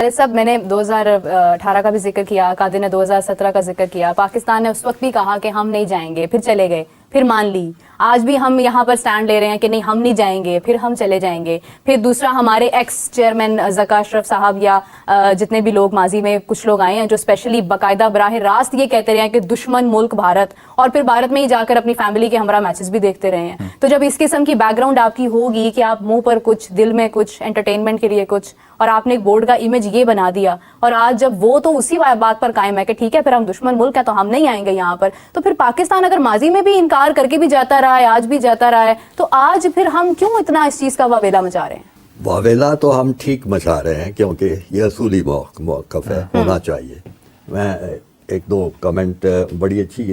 सारे सब, मैंने 2018 का भी जिक्र किया, कादिर ने 2017 का जिक्र किया, पाकिस्तान ने उस वक्त भी कहा कि हम नहीं जाएंगे, फिर चले गए, फिर मान ली। आज भी हम यहाँ पर स्टैंड ले रहे हैं कि नहीं हम नहीं जाएंगे, फिर हम चले जाएंगे। फिर दूसरा, हमारे एक्स चेयरमैन ज़का अशरफ साहब या जितने भी लोग माजी में कुछ लोग आए हैं जो स्पेशली बाकायदा बराह रास्त ये कहते रहे हैं कि दुश्मन मुल्क भारत, और फिर भारत में ही जाकर अपनी फैमिली के हमरा मैचेस भी देखते रहे हैं। तो जब इस किस्म की बैकग्राउंड आपकी होगी कि आप मुंह पर कुछ, दिल में कुछ, एंटरटेनमेंट के लिए कुछ, और आपने एक बोर्ड का इमेज ये बना दिया, और आज जब वो तो उसी बात पर कायम है कि ठीक है फिर हम दुश्मन मुल्क है तो हम नहीं आएंगे यहाँ पर, तो फिर पाकिस्तान अगर माजी में भी इनकार करके भी जाता रहा है, आज भी जाता रहा है, तो आज फिर हम क्यों इतना इस चीज का वावेला मचा रहे हैं? वावेला तो हम ठीक मचा रहे हैं क्योंकि ये असूली मौक़िफ़ है, होना चाहिए। मैं एक दो कमेंट, बड़ी अच्छी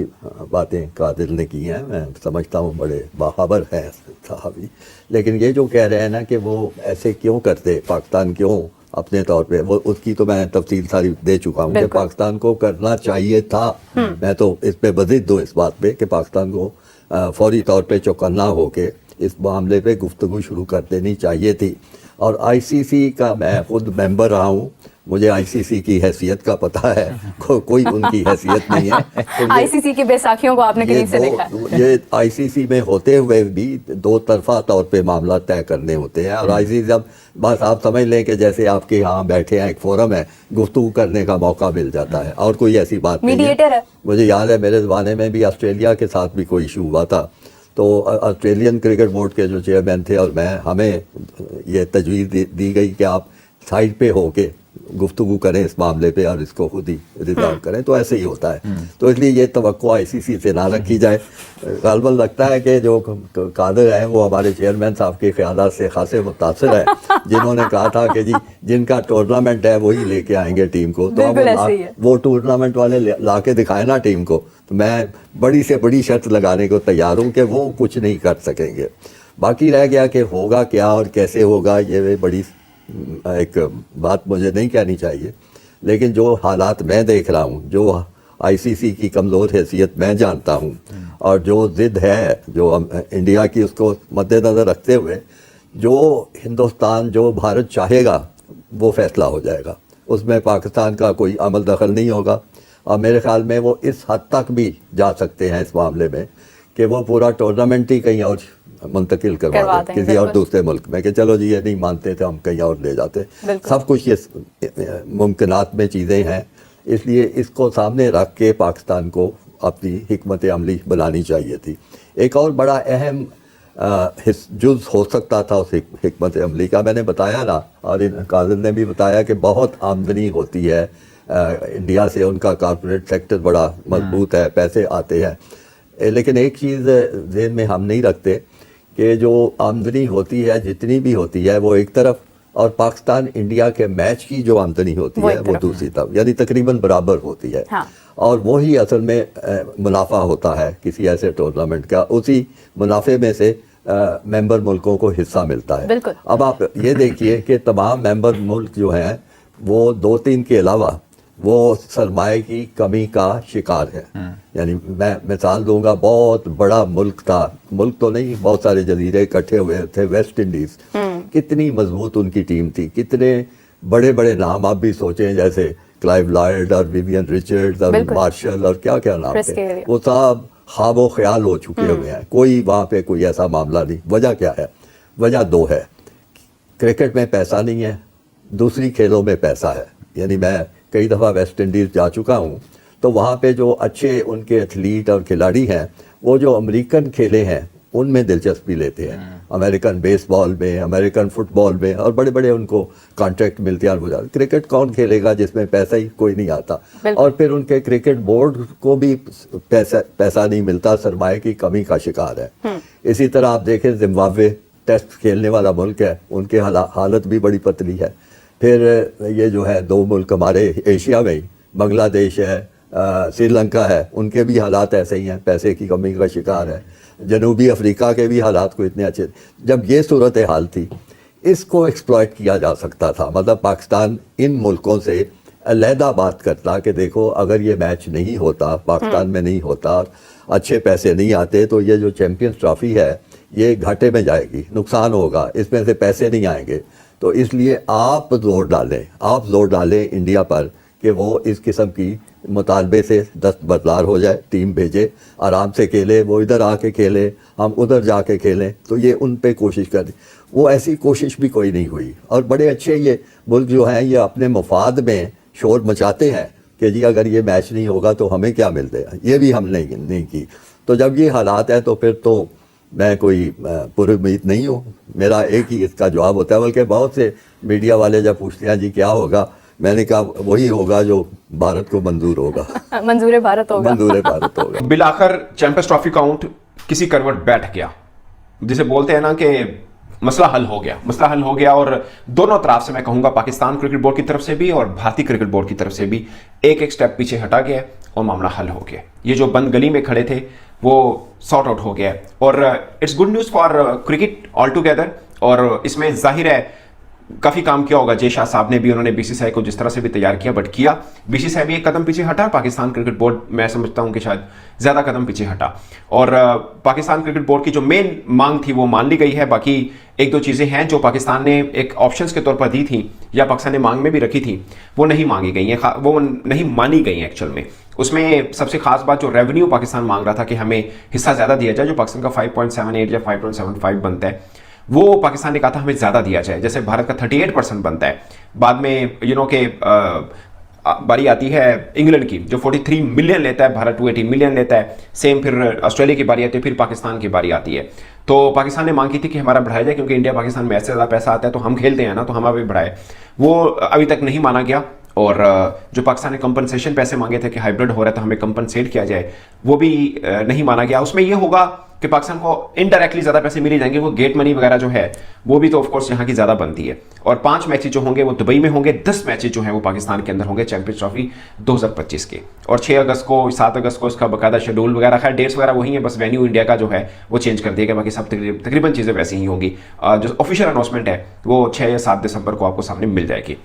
बातें कादिर ने की हैं, मैं समझता हूँ बड़े बाखबर हैं साहबी, लेकिन ये जो कह रहे हैं ना कि वो ऐसे क्यों करते, पाकिस्तान क्यों अपने तौर पे, वो उसकी तो मैं तफसील सारी दे चुका हूँ कि पाकिस्तान को करना चाहिए था। मैं तो इस पे बज़िद हूँ इस बात पे कि पाकिस्तान को फौरी तौर पे चौकन्ना होके इस मामले पे गुफ्तगू शुरू कर देनी चाहिए थी। और आईसीसी का मैं खुद मेंबर रहा हूँ, मुझे आईसीसी की हैसियत का पता है, कोई उनकी हैसियत नहीं है। तो आईसीसी की बैसाखियों को आपने करीब से देखा है? ये आईसीसी में होते हुए भी दो तरफा तौर पे मामला तय करने होते हैं, और आईसीसी जब बस आप समझ लें कि जैसे आपके यहाँ बैठे हैं, एक फोरम है, गुफ्तगू करने का मौका मिल जाता है, और कोई ऐसी बात नहीं है। मुझे याद है मेरे ज़माने में भी ऑस्ट्रेलिया के साथ भी कोई इशू हुआ था, तो ऑस्ट्रेलियन क्रिकेट बोर्ड के जो चेयरमैन थे और मैं, हमें ये तजवीज़ दी गई कि आप साइड पे होके गुफ्तगू करें इस मामले पे और इसको खुद ही रिजॉल्व करें, तो ऐसे ही होता है। तो इसलिए ये तवक्को आईसीसी से ना रखी जाए। गालबन लगता है कि जो कादिर हैं वो हमारे चेयरमैन साहब के ख्यालात से खासे मुतासिर है, जिन्होंने कहा था कि जी जिनका टूर्नामेंट है वही लेके आएंगे टीम को, तो अब वो टूर्नामेंट वाले ला के दिखाए ना टीम को, तो मैं बड़ी से बड़ी शर्त लगाने को तैयार हूँ कि वो कुछ नहीं कर सकेंगे। बाकी रह गया कि होगा क्या और कैसे होगा, ये बड़ी एक बात मुझे नहीं कहनी चाहिए, लेकिन जो हालात मैं देख रहा हूँ, जो आईसीसी की कमज़ोर हैसियत मैं जानता हूँ, और जो ज़िद है जो इंडिया की, उसको मद्देनज़र रखते हुए जो हिंदुस्तान, जो भारत चाहेगा वो फ़ैसला हो जाएगा, उसमें पाकिस्तान का कोई अमल दखल नहीं होगा। और मेरे ख़्याल में वो इस हद तक भी जा सकते हैं इस मामले में कि वो पूरा टूर्नामेंट ही कहीं और मुंतकिल करवा दें किसी और दूसरे मुल्क में, कि चलो जी ये नहीं मानते थे हम कहीं और ले जाते। सब कुछ ये मुमकिनात में चीज़ें हैं, इसलिए इसको सामने रख के पाकिस्तान को अपनी हिकमत अमली बनानी चाहिए थी। एक और बड़ा अहम जुज़ हो सकता था उस हिकमत अमली का, मैंने बताया ना, और इन कादिर ने भी बताया कि बहुत आमदनी होती है इंडिया से, उनका कॉर्पोरेट सेक्टर बड़ा मजबूत है, पैसे आते हैं, लेकिन एक चीज़ ज़हन में हम नहीं रखते कि जो आमदनी होती है, जितनी भी होती है, वो एक तरफ, और पाकिस्तान इंडिया के मैच की जो आमदनी होती है वो दूसरी तरफ, यानी तकरीबन बराबर होती है। हाँ। और वही असल में मुनाफा होता है किसी ऐसे टूर्नामेंट का, उसी मुनाफे में से मेंबर मुल्कों को हिस्सा मिलता है। अब आप ये देखिए कि तमाम मेंबर मुल्क जो हैं वो 2-3 के अलावा वो सरमाए की कमी का शिकार है। यानी मैं मिसाल दूंगा, बहुत बड़ा मुल्क था, मुल्क तो नहीं, बहुत सारे जजीरे इकट्ठे हुए थे, वेस्ट इंडीज, कितनी मजबूत उनकी टीम थी, कितने बड़े बड़े नाम आप भी सोचें, जैसे क्लाइव लॉयड और विवियन रिचर्ड्स और मार्शल और क्या क्या नाम थे, वो सब ख्वाबो ख्याल हो चुके हुए हैं, कोई वहाँ पे कोई ऐसा मामला नहीं। वजह क्या है? वजह दो है, क्रिकेट में पैसा नहीं है, दूसरी खेलों में पैसा है। यानी मैं कई दफ़ा वेस्ट इंडीज़ जा चुका हूँ, तो वहाँ पे जो अच्छे उनके एथलीट और खिलाड़ी हैं, वो जो अमेरिकन खेले हैं उनमें दिलचस्पी लेते हैं, अमेरिकन बेसबॉल में, अमेरिकन फुटबॉल में, और बड़े बड़े उनको कॉन्ट्रैक्ट मिलते हैं। और क्रिकेट कौन खेलेगा जिसमें पैसा ही कोई नहीं आता, और फिर उनके क्रिकेट बोर्ड को भी पैसा नहीं मिलता, सरमाए की कमी का शिकार है। इसी तरह आप देखें, जिम्बाब्वे टेस्ट खेलने वाला मुल्क है, उनके हालत भी बड़ी पतली है। फिर ये जो है 2 मुल्क हमारे एशिया में ही, बांग्लादेश है, श्रीलंका है, उनके भी हालात ऐसे ही हैं, पैसे की कमी का शिकार है। जनूबी अफ्रीका के भी हालात को इतने अच्छे, जब ये सूरत हाल थी, इसको एक्सप्लॉइट किया जा सकता था। मतलब पाकिस्तान इन मुल्कों से अलहदा बात करता कि देखो अगर ये मैच नहीं होता, पाकिस्तान में नहीं होता, अच्छे पैसे नहीं आते, तो ये जो चैम्पियंस ट्रॉफी है ये घाटे में जाएगी, नुकसान होगा, इसमें से पैसे नहीं आएंगे। तो इसलिए आप जोर डालें इंडिया पर कि वो इस किस्म की मुतालबे से दस्तबरदार हो जाए, टीम भेजे, आराम से खेले, वो इधर आके खेले, हम उधर जाके खेलें। तो ये उन पे कोशिश कर, वो ऐसी कोशिश भी कोई नहीं हुई। और बड़े अच्छे ये मुल्क जो हैं ये अपने मफाद में शोर मचाते हैं कि जी अगर ये मैच नहीं होगा तो हमें क्या मिलता है, ये भी हम नहीं की। तो जब ये हालात है तो फिर तो मैं कोई पुरुमीद नहीं हूँ। मेरा एक ही इसका जवाब होता है, बल्कि बहुत से मीडिया वाले जब पूछते हैं जी क्या होगा, मैंने कहा वही होगा जो भारत को मंजूर होगा। मंजूर भारत होगा। मंजूर भारत होगा। बिलाखिर चैंपियंस ट्रॉफी काउंट किसी करवट बैठ गया, जिसे बोलते हैं ना कि मसला हल हो गया। मसला हल हो गया और दोनों तरफ से मैं कहूंगा, पाकिस्तान क्रिकेट बोर्ड की तरफ से भी और भारतीय क्रिकेट बोर्ड की तरफ से भी एक एक स्टेप पीछे हटा गया और मामला हल हो गया। ये जो बंद गली में खड़े थे वो सॉर्ट आउट हो गया और it's good news for cricket all together. और इसमें जाहिर है काफी काम किया होगा जय शाह साहब ने भी, उन्होंने बीसीसीआई को जिस तरह से भी तैयार किया, बट किया। बीसीसीआई भी एक कदम पीछे हटा, पाकिस्तान क्रिकेट बोर्ड मैं समझता हूं कि शायद ज्यादा कदम पीछे हटा। और पाकिस्तान क्रिकेट बोर्ड की जो मेन मांग थी वो मान ली गई है। बाकी एक दो चीजें हैं जो पाकिस्तान ने एक ऑप्शंस के तौर पर दी थी या पाकिस्तान ने मांग में भी रखी थी, वो नहीं मांगी गई हैं, वो नहीं मानी गई हैं एक्चुअल में। उसमें सबसे खास बात जो रेवेन्यू पाकिस्तान मांग रहा था कि हमें हिस्सा ज्यादा दिया जाए, जो पाकिस्तान का 5.78 या 5.75 बनता है, वो पाकिस्तान ने कहा था हमें ज्यादा दिया जाए। जैसे भारत का 38% बनता है, बाद में के बारी आती है इंग्लैंड की जो 43 मिलियन लेता है, भारत 280 मिलियन लेता है। सेम फिर ऑस्ट्रेलिया की बारी आती है, फिर पाकिस्तान की बारी आती है। तो पाकिस्तान ने मांग की थी कि हमारा बढ़ाया जाए, क्योंकि इंडिया पाकिस्तान में ऐसे ज्यादा पैसा आता है तो हम खेलते हैं ना, तो हमारा भी बढ़ाए। वो अभी तक नहीं माना गया। और जो पाकिस्तान ने कंपनसेशन पैसे मांगे थे कि हाइब्रिड हो रहा था हमें कंपनसेट किया जाए, वो भी नहीं माना गया। उसमें ये होगा कि पाकिस्तान को इनडायरेक्टली ज्यादा पैसे मिले जाएंगे, वो गेट मनी वगैरह जो है वो भी तो ऑफ कोर्स यहाँ की ज्यादा बनती है। और 5 मैचेस जो होंगे वो दुबई में होंगे, 10 मैचेस जो है वो पाकिस्तान के अंदर होंगे चैंपियंस ट्रॉफी 2025 के। और 6 अगस्त को 7 अगस्त को इसका बकायदा शेड्यूल वगैरह, खैर डेट्स वगैरह वही है, बस वेन्यू इंडिया का जो है वो चेंज कर दिया गया, बाकी सब तकरीबन चीजें वैसी ही होंगी। जो ऑफिशियल अनाउंसमेंट है वो 6 या 7 दिसंबर को आपको सामने मिल जाएगी।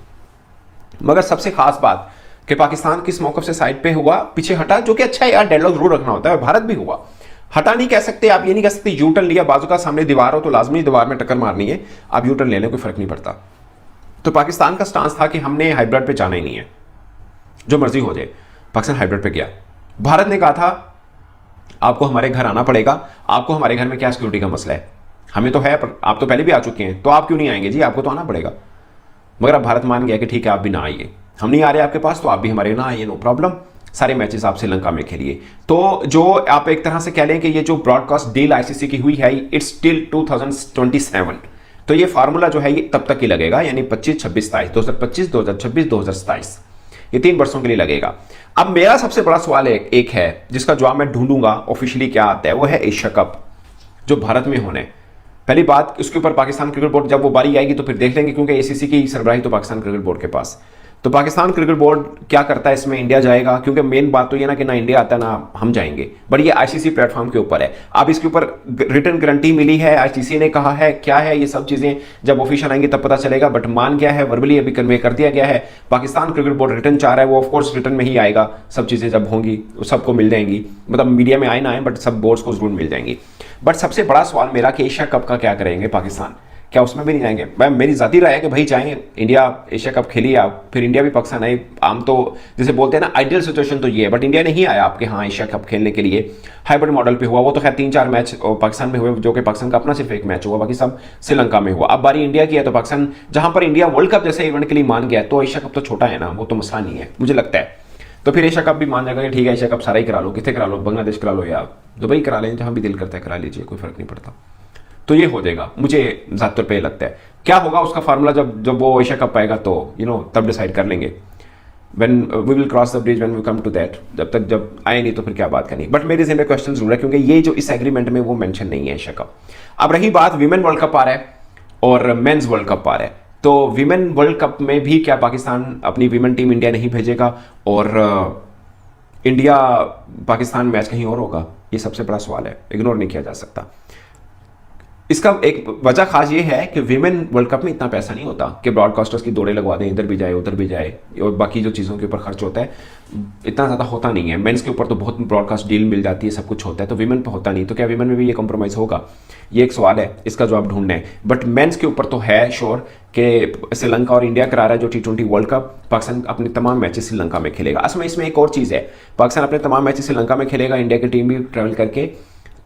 मगर सबसे खास बात कि पाकिस्तान किस मौकफ से साइड पे हुआ, पीछे हटा, जो कि अच्छा है यार, डेडलॉक जरूर रखना होता है। और भारत भी हुआ, हटा नहीं कह सकते आप, ये नहीं कह सकते यू टर्न लिया, बाजू का सामने दीवार हो तो लाजमी दीवार में टक्कर मारनी है, आप यू टर्न ले लें, कोई फर्क नहीं पड़ता। तो पाकिस्तान का स्टांस था कि हमने हाइब्रिड पे जाना ही नहीं है, जो मर्जी हो जाए। पाकिस्तान हाइब्रिड पे गया। भारत ने कहा था आपको हमारे घर आना पड़ेगा, आपको हमारे घर में क्या सिक्योरिटी का मसला है, हमें तो है पर आप तो पहले भी आ चुके हैं, तो आप क्यों नहीं आएंगे जी, आपको तो आना पड़ेगा। मगर अब भारत मान गया कि ठीक है आप भी ना आइए, हम नहीं आ रहे आपके पास तो आप भी हमारे ना आइए, नो प्रॉब्लम। सारे मैचेस आप श्रीलंका में खेलिए। तो जो आप एक तरह से कह लें कि ये जो ब्रॉडकास्ट डील आईसीसी की हुई है इट्स टिल 2027, तो ये फार्मूला जो है ये तब तक ही लगेगा, यानी 25, 26, 27, 2025, 2026, 2027, ये 3 वर्षों के लिए लगेगा। अब मेरा सबसे बड़ा सवाल एक है जिसका जवाब मैं ढूंढूंगा ऑफिशियली क्या आता है, वो है एशिया कप जो भारत में होने। पहली बात, उसके ऊपर पाकिस्तान क्रिकेट बोर्ड जब वो बारी आएगी तो फिर देख लेंगे, क्योंकि एसीसी की सरबराही तो पाकिस्तान क्रिकेट बोर्ड के पास। तो पाकिस्तान क्रिकेट बोर्ड क्या करता है इसमें, इंडिया जाएगा, क्योंकि मेन बात तो ये ना कि ना इंडिया आता है ना हम जाएंगे, बट ये आईसीसी प्लेटफॉर्म के ऊपर है। अब इसके ऊपर रिटन गारंटी मिली है, आईसीसी ने कहा है, क्या है ये सब चीजें जब ऑफिशियल आएंगे तब पता चलेगा, बट मान गया है, वर्बली अभी कन्वे कर दिया गया है। पाकिस्तान क्रिकेट बोर्ड रिटर्न चाह रहा है, वो ऑफकोर्स रिटर्न में ही आएगा, सब चीजें जब होंगी सबको मिल जाएंगी, मतलब मीडिया में आए ना आए बट सब बोर्ड्स को जरूर मिल जाएंगी। बट सबसे बड़ा सवाल मेरा कि एशिया कप का क्या करेंगे पाकिस्तान, क्या उसमें भी नहीं जाएंगे? मैं मेरी जाती राय है कि भाई जाएंगे, इंडिया एशिया कप खेलिए आप, फिर इंडिया भी पाकिस्तान आए। आम तो जैसे बोलते हैं ना आइडियल सिचुएशन तो ये है, बट इंडिया नहीं आया आपके हाँ एशिया कप खेलने के लिए, हाइब्रिड मॉडल पे हुआ। वो तो खैर 3-4 मैच पाकिस्तान में हुए, जो कि पाकिस्तान का अपना सिर्फ एक मैच हुआ, बाकी सब श्रीलंका में हुआ। अब बारी इंडिया की है तो पाकिस्तान, जहां पर इंडिया वर्ल्ड कप जैसे इवेंट के लिए मान गया, तो एशिया कप तो छोटा है ना, वो तो मसला नहीं है मुझे लगता है। तो फिर एशिया कप भी मान जाएगा कि ठीक है एशिया कप सारा ही करा लो, कितने करा लो, बांग्लादेश करा लो या दुबई करा लें, जहां भी दिल करता है करा लीजिए, कोई फर्क नहीं पड़ता। तो ये हो जाएगा, मुझे ज़्यादा तौर पे लगता है। क्या होगा उसका फार्मूला जब वो एशिया कप आएगा तो तब डिसाइड कर लेंगे, when we will cross the bridge when we come to that. जब आए नहीं तो फिर क्या बात करनी। बट मेरे ज़हन में क्वेश्चन जरूर है, क्योंकि ये जो इस एग्रीमेंट में वो मेंशन नहीं है एशिया कप। अब रही बात, वीमेन वर्ल्ड कप आ रहा है और मेंस वर्ल्ड कप आ रहा है, तो वीमेन वर्ल्ड कप में भी क्या पाकिस्तान अपनी वीमेन टीम इंडिया नहीं भेजेगा और इंडिया पाकिस्तान मैच कहीं और होगा? ये सबसे बड़ा सवाल है, इग्नोर नहीं किया जा सकता। इसका एक वजह खास ये है कि विमेन वर्ल्ड कप में इतना पैसा नहीं होता कि ब्रॉडकास्टर्स की दौड़े लगवा दें, इधर भी जाए उधर भी जाए, और बाकी जो चीज़ों के ऊपर खर्च होता है इतना ज़्यादा होता नहीं है। मेंस के ऊपर तो बहुत ब्रॉडकास्ट डील मिल जाती है, सब कुछ होता है, तो विमेन पे होता नहीं। तो क्या विमेन में भी ये कॉम्प्रोमाइज़ होगा? ये एक सवाल है, इसका जवाब ढूंढना है। बट मेंस के ऊपर तो है श्योर कि श्रीलंका और इंडिया करा रहा है जो T20 वर्ल्ड कप, पाकिस्तान अपने तमाम मैचेस श्रीलंका में खेलेगा। असल में इसमें एक और चीज़ है, पाकिस्तान अपने तमाम मैचेस श्रीलंका में खेलेगा, इंडिया की टीम भी ट्रैवल करके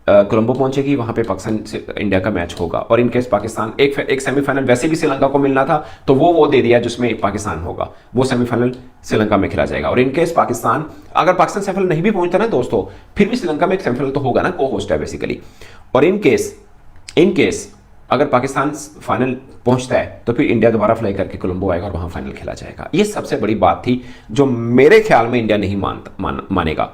कोलंबो पहुंचेगी, वहां पे पाकिस्तान से इंडिया का मैच होगा। और इनकेस पाकिस्तान एक सेमीफाइनल वैसे भी श्रीलंका को मिलना था, तो वो दे दिया जिसमें पाकिस्तान होगा, वो सेमीफाइनल श्रीलंका में खेला जाएगा। और इनकेस पाकिस्तान अगर पाकिस्तान सेमीफाइनल नहीं भी पहुंचता ना दोस्तों, फिर भी श्रीलंका में एक सेमीफाइनल तो होगा ना, को होस्ट है बेसिकली। और इनकेस अगर पाकिस्तान फाइनल पहुंचता है तो फिर इंडिया दोबारा फ्लाई करके कोलंबो आएगा और वहां फाइनल खेला जाएगा। ये सबसे बड़ी बात थी जो मेरे ख्याल में इंडिया नहीं मानेगा,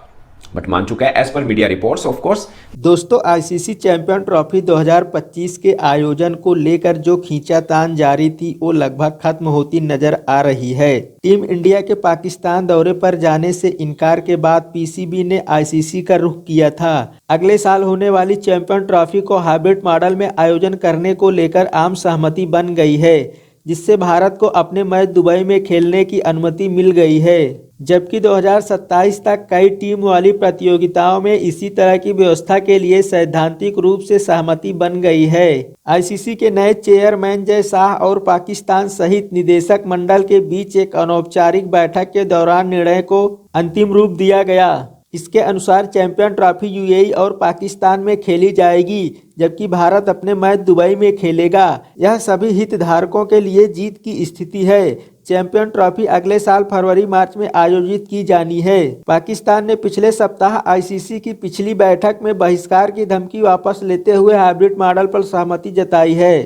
बट मान चुका है as per media reports of course. दोस्तों, आईसीसी चैंपियन ट्रॉफी 2025 के आयोजन को लेकर जो खींचातान जारी थी वो लगभग खत्म होती नजर आ रही है। टीम इंडिया के पाकिस्तान दौरे पर जाने से इनकार के बाद पीसीबी ने आईसीसी का रुख किया था। अगले साल होने वाली चैंपियन ट्रॉफी को हाइब्रिड मॉडल में आयोजन करने को लेकर आम सहमति बन गई है, जिससे भारत को अपने मैच दुबई में खेलने की अनुमति मिल गई है। जबकि 2027 तक कई टीम वाली प्रतियोगिताओं में इसी तरह की व्यवस्था के लिए सैद्धांतिक रूप से सहमति बन गई है। आईसीसी के नए चेयरमैन जय शाह और पाकिस्तान सहित निदेशक मंडल के बीच एक अनौपचारिक बैठक के दौरान निर्णय को अंतिम रूप दिया गया। इसके अनुसार चैंपियन ट्रॉफी यूएई और पाकिस्तान में खेली जाएगी, जबकि भारत अपने मैच दुबई में खेलेगा। यह सभी हितधारकों के लिए जीत की स्थिति है। चैंपियन ट्रॉफी अगले साल फरवरी-मार्च में आयोजित की जानी है। पाकिस्तान ने पिछले सप्ताह आईसीसी की पिछली बैठक में बहिष्कार की धमकी वापस लेते हुए हाइब्रिड मॉडल पर सहमति जताई है।